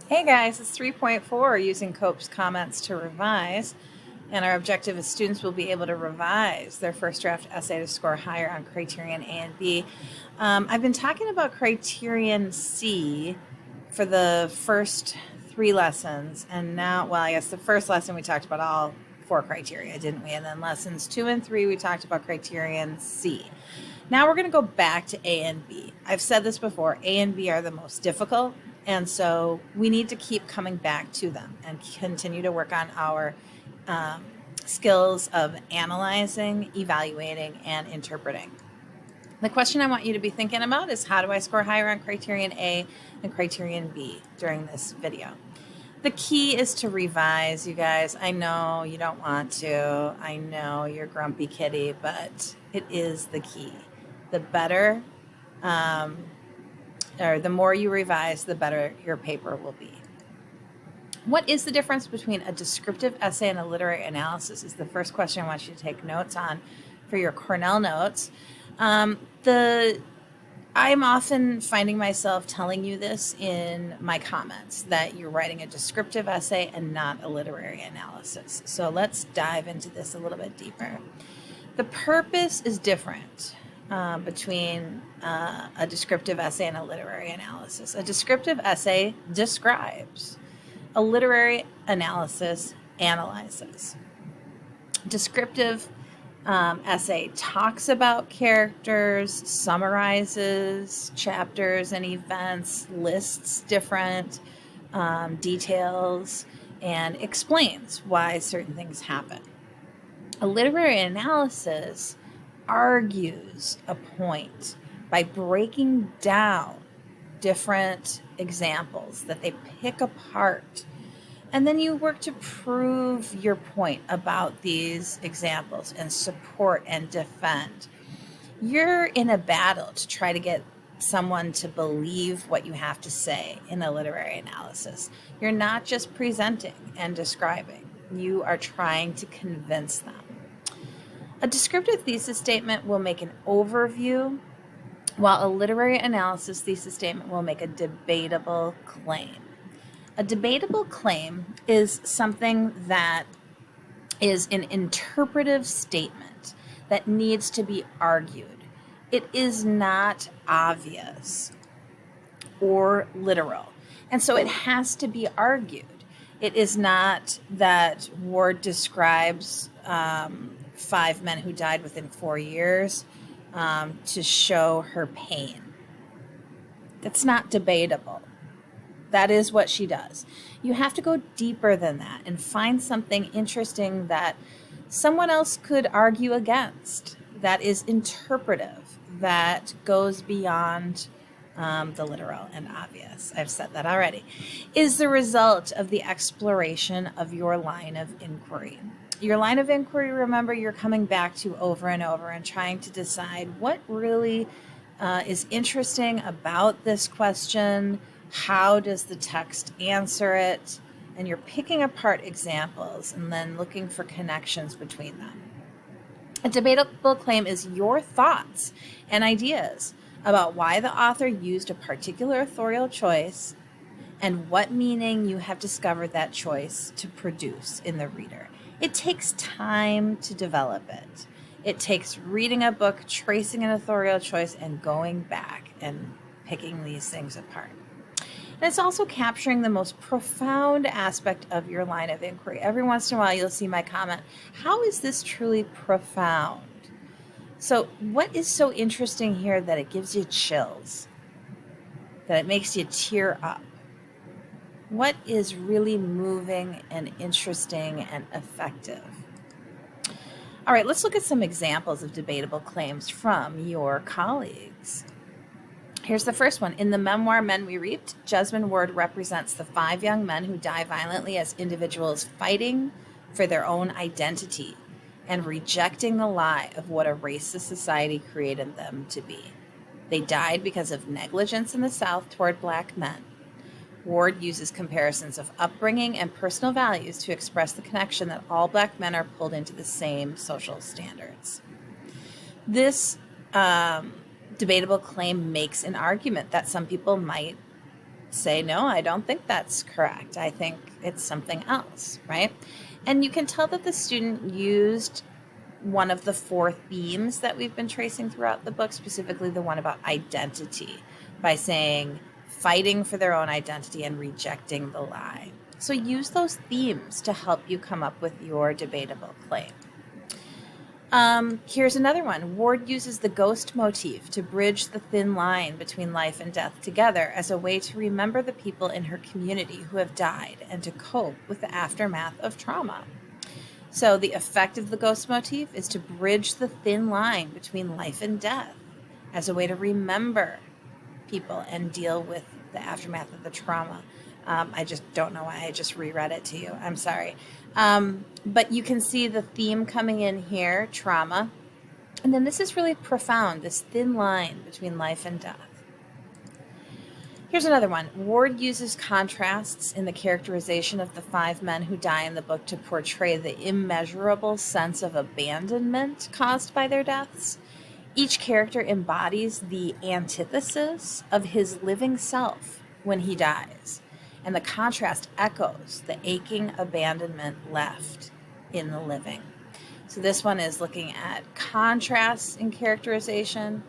Hey guys, it's 3.4 using Kope's comments to revise. And our objective is students will be able to revise their first draft essay to score higher on criterion A and B. I've been talking about criterion C for the first 3 lessons. And now, well, I guess the first lesson we talked about all 4 criteria, didn't we? And then lessons 2 and 3, we talked about criterion C. Now we're going to go back to A and B. I've said this before, A and B are the most difficult. And so we need to keep coming back to them and continue to work on our skills of analyzing, evaluating, and interpreting. The question I want you to be thinking about is, how do I score higher on criterion A and criterion B during this video? The key is to revise, you guys. I know you don't want to. I know you're grumpy kitty, but it is the key. The better or the more you revise, the better your paper will be. What is the difference between a descriptive essay and a literary analysis is the first question I want you to take notes on for your Cornell notes. I'm often finding myself telling you this in my comments, that you're writing a descriptive essay and not a literary analysis. So let's dive into this a little bit deeper. The purpose is different between a descriptive essay and a literary analysis. A descriptive essay describes. A literary analysis analyzes. Descriptive essay talks about characters, summarizes chapters and events, lists different details, and explains why certain things happen. A literary analysis argues a point by breaking down different examples that they pick apart. And then you work to prove your point about these examples and support and defend. You're in a battle to try to get someone to believe what you have to say in a literary analysis. You're not just presenting and describing. You are trying to convince them. A descriptive thesis statement will make an overview, while a literary analysis thesis statement will make a debatable claim. A debatable claim is something that is an interpretive statement that needs to be argued. It is not obvious or literal, and so it has to be argued. It is not that Ward describes 5 men who died within 4 years to show her pain. That's not debatable. That is what she does. You have to go deeper than that and find something interesting that someone else could argue against, that is interpretive, that goes beyond the literal and obvious. I've said that already. Is the result of the exploration of your line of inquiry. Your line of inquiry, remember, you're coming back to over and over and trying to decide what really is interesting about this question. How does the text answer it? And you're picking apart examples and then looking for connections between them. A debatable claim is your thoughts and ideas about why the author used a particular authorial choice and what meaning you have discovered that choice to produce in the reader. It takes time to develop it. It takes reading a book, tracing an authorial choice, and going back and picking these things apart. And it's also capturing the most profound aspect of your line of inquiry. Every once in a while, you'll see my comment, how is this truly profound? So what is so interesting here that it gives you chills, that it makes you tear up? What is really moving and interesting and effective? All right, let's look at some examples of debatable claims from your colleagues. Here's the first one. In the memoir, Men We Reaped, Jesmyn Ward represents the 5 young men who die violently as individuals fighting for their own identity and rejecting the lie of what a racist society created them to be. They died because of negligence in the South toward Black men. Ward uses comparisons of upbringing and personal values to express the connection that all Black men are pulled into the same social standards. This debatable claim makes an argument that some people might say, no, I don't think that's correct. I think it's something else, right? And you can tell that the student used one of the 4 themes that we've been tracing throughout the book, specifically the one about identity, by saying fighting for their own identity and rejecting the lie. So use those themes to help you come up with your debatable claim. Here's another one. Ward uses the ghost motif to bridge the thin line between life and death together as a way to remember the people in her community who have died and to cope with the aftermath of trauma. So the effect of the ghost motif is to bridge the thin line between life and death as a way to remember people and deal with the aftermath of the trauma. I just don't know why I just reread it to you. I'm sorry. But you can see the theme coming in here, trauma. And then this is really profound, this thin line between life and death. Here's another one. Ward uses contrasts in the characterization of the 5 men who die in the book to portray the immeasurable sense of abandonment caused by their deaths. Each character embodies the antithesis of his living self when he dies, and the contrast echoes the aching abandonment left in the living. So this one is looking at contrasts in characterization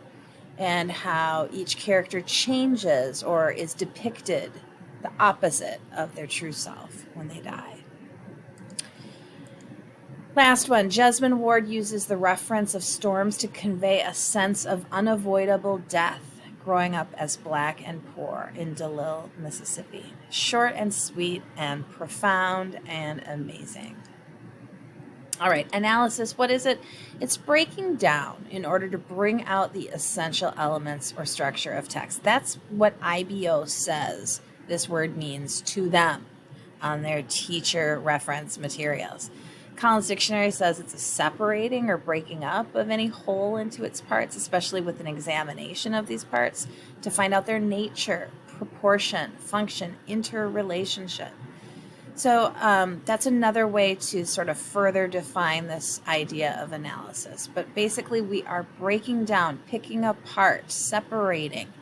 and how each character changes or is depicted the opposite of their true self when they die. Last one, Jesmyn Ward uses the reference of storms to convey a sense of unavoidable death growing up as Black and poor in DeLisle, Mississippi. Short and sweet and profound and amazing. All right, analysis, what is it? It's breaking down in order to bring out the essential elements or structure of text. That's what IBO says this word means to them on their teacher reference materials. Collins Dictionary says it's a separating or breaking up of any whole into its parts, especially with an examination of these parts to find out their nature, proportion, function, interrelationship. So that's another way to sort of further define this idea of analysis. But basically we are breaking down, picking apart, separating,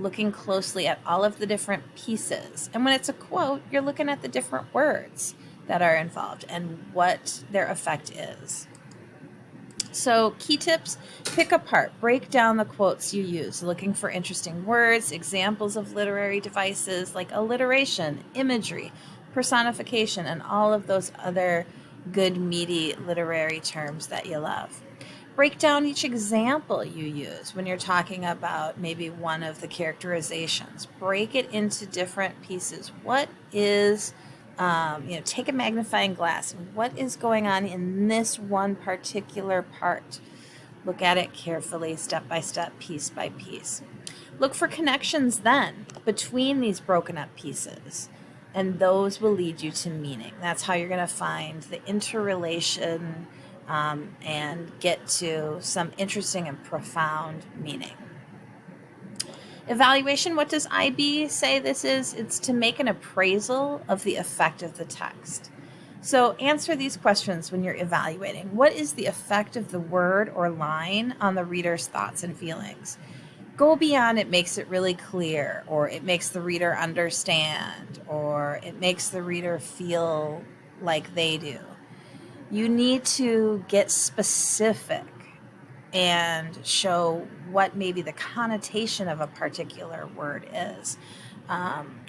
looking closely at all of the different pieces. And when it's a quote, you're looking at the different words that are involved and what their effect is. So key tips, pick apart, break down the quotes you use, looking for interesting words, examples of literary devices like alliteration, imagery, personification, and all of those other good, meaty literary terms that you love. Break down each example you use when you're talking about maybe one of the characterizations. Break it into different pieces. What is, take a magnifying glass. What is going on in this one particular part? Look at it carefully, step by step, piece by piece. Look for connections then between these broken up pieces. And those will lead you to meaning. That's how you're going to find the interrelation and get to some interesting and profound meaning. Evaluation, what does IB say this is? It's to make an appraisal of the effect of the text. So answer these questions when you're evaluating. What is the effect of the word or line on the reader's thoughts and feelings? Go beyond it makes it really clear, or it makes the reader understand, or it makes the reader feel like they do. You need to get specific and show what maybe the connotation of a particular word is,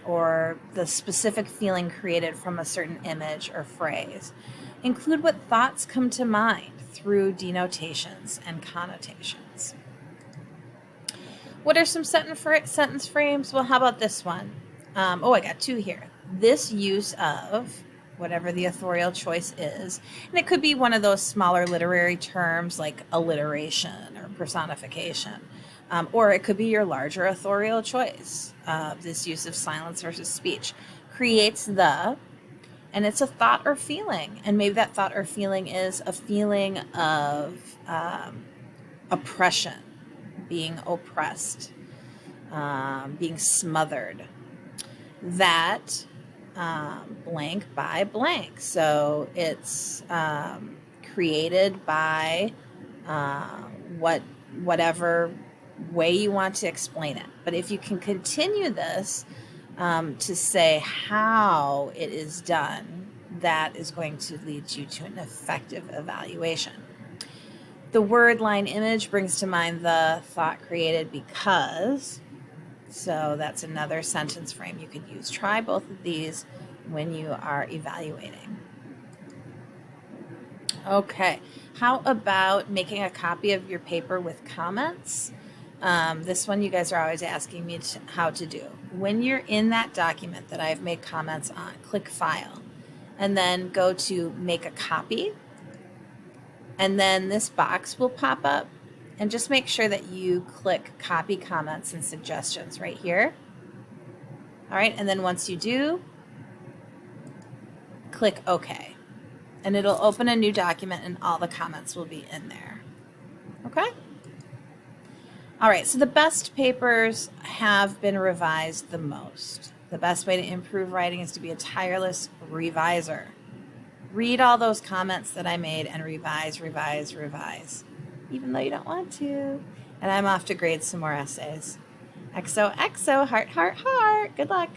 or the specific feeling created from a certain image or phrase. Include what thoughts come to mind through denotations and connotations. What are some sentence frames? Well, how about this one? I got 2 here. This use of whatever the authorial choice is, and it could be one of those smaller literary terms like alliteration or personification, or it could be your larger authorial choice. This use of silence versus speech creates the, and it's a thought or feeling, and maybe that thought or feeling is a feeling of oppression, being oppressed, being smothered. That blank by blank. So it's created by whatever way you want to explain it. But if you can continue this to say how it is done, that is going to lead you to an effective evaluation. The word, line, image brings to mind the thought created because. So that's another sentence frame you could use. Try both of these when you are evaluating. Okay, how about making a copy of your paper with comments? This one you guys are always asking me how to do. When you're in that document that I've made comments on, click File, and then go to Make a Copy, and then this box will pop up, and just make sure that you click Copy Comments and Suggestions right here. All right, and then once you do, click OK. And it'll open a new document and all the comments will be in there. Okay? All right, so the best papers have been revised the most. The best way to improve writing is to be a tireless reviser. Read all those comments that I made and revise, revise, revise, even though you don't want to. And I'm off to grade some more essays. XOXO, heart, heart, heart. Good luck.